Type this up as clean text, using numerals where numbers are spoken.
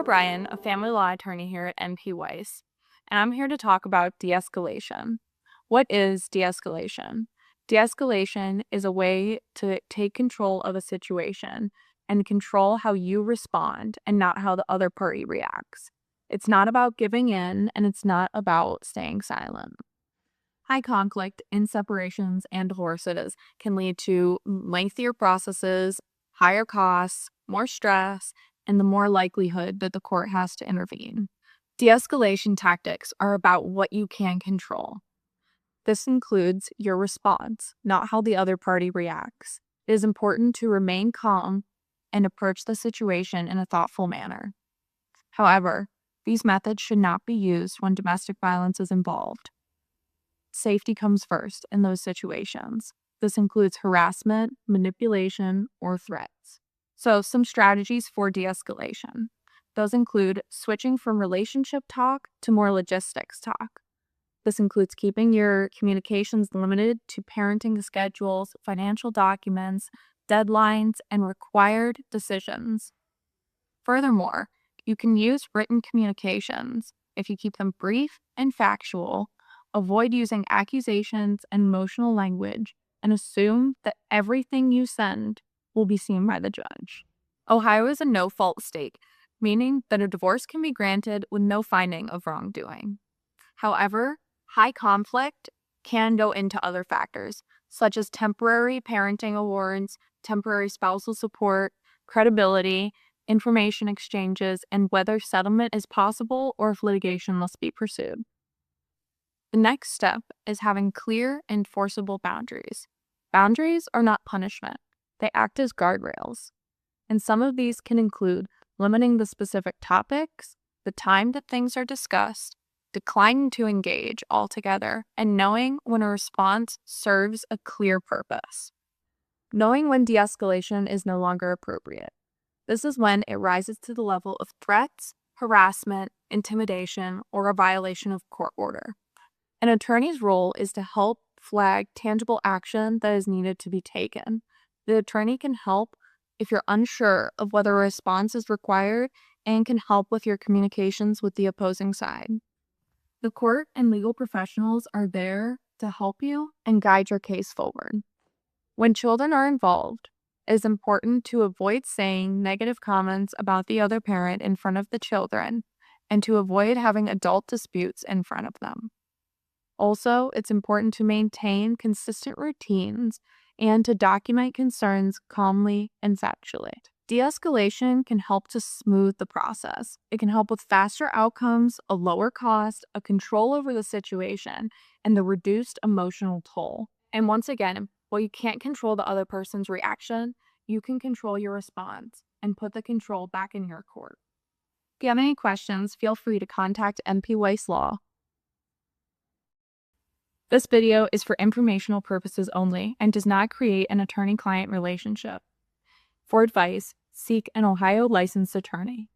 O'Brien, a family law attorney here at MP Weiss, and I'm here to talk about de-escalation. What is de-escalation? De-escalation is a way to take control of a situation and control how you respond and not how the other party reacts. It's not about giving in, and it's not about staying silent. High conflict in separations and divorces can lead to lengthier processes, higher costs, more stress, and the more likelihood that the court has to intervene. De-escalation tactics are about what you can control. This includes your response, not how the other party reacts. It is important to remain calm and approach the situation in a thoughtful manner. However, these methods should not be used when domestic violence is involved. Safety comes first in those situations. This includes harassment, manipulation, or threats. So, some strategies for de-escalation. Those include switching from relationship talk to more logistics talk. This includes keeping your communications limited to parenting schedules, financial documents, deadlines, and required decisions. Furthermore, you can use written communications if you keep them brief and factual. Avoid using accusations and emotional language, and assume that everything you send will be seen by the judge. Ohio is a no-fault state, meaning that a divorce can be granted with no finding of wrongdoing. However, high conflict can go into other factors, such as temporary parenting awards, temporary spousal support, credibility, information exchanges, and whether settlement is possible or if litigation must be pursued. The next step is having clear, enforceable boundaries. Boundaries are not punishment. They act as guardrails. And some of these can include limiting the specific topics, the time that things are discussed, declining to engage altogether, and knowing when a response serves a clear purpose. Knowing when de-escalation is no longer appropriate. This is when it rises to the level of threats, harassment, intimidation, or a violation of court order. An attorney's role is to help flag tangible action that is needed to be taken. The attorney can help if you're unsure of whether a response is required and can help with your communications with the opposing side. The court and legal professionals are there to help you and guide your case forward. When children are involved, it is important to avoid saying negative comments about the other parent in front of the children and to avoid having adult disputes in front of them. Also, it's important to maintain consistent routines and to document concerns calmly and factually. De-escalation can help to smooth the process. It can help with faster outcomes, a lower cost, a control over the situation, and the reduced emotional toll. And once again, while you can't control the other person's reaction, you can control your response and put the control back in your court. If you have any questions, feel free to contact MP Weiss Law. This video is for informational purposes only and does not create an attorney-client relationship. For advice, seek an Ohio licensed attorney.